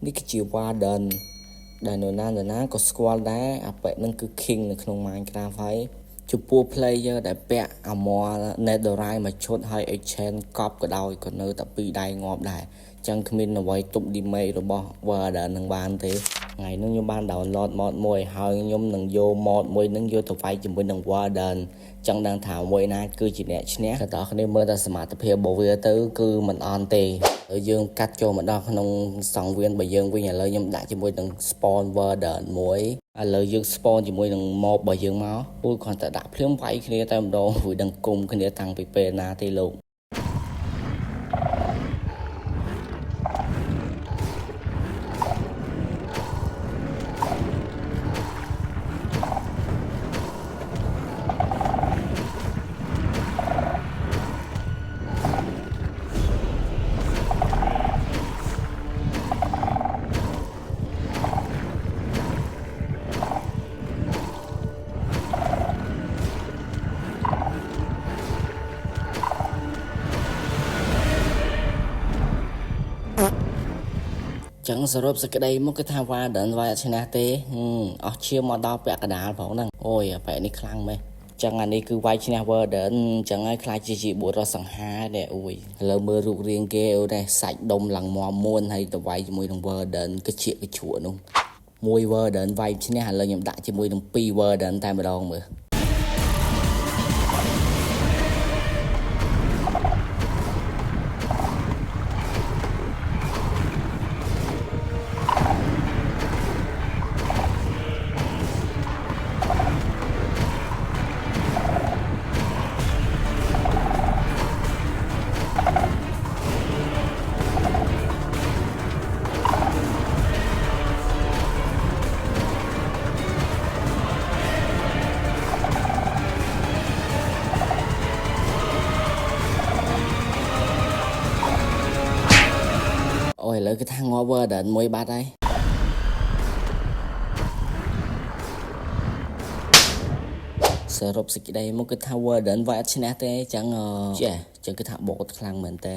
នេះគឺជាវ៉ាដិនដែលនរណាក៏ស្គាល់ដែរអាប៉ែតនឹងគឺ King នៅក្នុង Minecraft ហើយចំពោះ player ដែលពាក់ armor netherite មកឈុតហើយ exchange កប់ក៏ដោយក៏នៅតែពីរដៃងាប់ដែរចឹងគ្មានអ្វីទប់ damage របស់ Warden នឹងបានទេថ្ងៃនេះខ្ញុំបាន download mod មួយហើយខ្ញុំនឹងយក mod មួយនឹងយកទៅវាយជាមួយនឹង Warden ចឹងដឹងថាមួយណាគឺជាអ្នកឈ្នះក៏តើគ្នាមើលតែសមត្ថភាពរបស់វាទៅគឺមិនអន់ទេយើងកាត់ចូលមកដល់ក្នុងសង្វៀនរបស់យើងវិញឥឡូវខ្ញុំដាក់ជាមួយនឹង spawn Warden មួយឥឡូវយើង spawn ជាមួយនឹង mob របស់យើងមកពួកគ្រាន់តែដាក់ភ្លាមវាយគ្នាតែម្ដងវាដឹងគុំគ្នាតាំងពីពេលណាទេលោកចឹងសរុបសេចក្តីមកគឺថា Warden វាយអត់ឈ្នះទេអស់ឈាមមកដល់ពាក់កណ្ដាលផងហ្នឹងអូយអាប៉ែនេះខ្លាំងមែនចឹងអានេះគឺវាយឈ្នះ Warden ចឹងហើយខ្លាចជាបុរសសង្ហាដែរអូយឥឡូវមើលរូបរាងគេអូនេះសាច់ដុំឡើងមាំមួនហើយទៅវាយជាមួយនឹង Warden កជាកជក់នោះមួយ Warden វាយឈ្នះឥឡូវខ្ញុំដាក់ជាមួយនឹង2 Warden តែម្ដងមើលអូយឥឡូវគឺថាងាប់ Warden មួយបាត់ហើយសរុបសេចក្តីមកគឺថា Warden វាយអត់ឈ្នះទេចឹងចេះចឹងគឺថាបោកខ្លាំងមែនតើ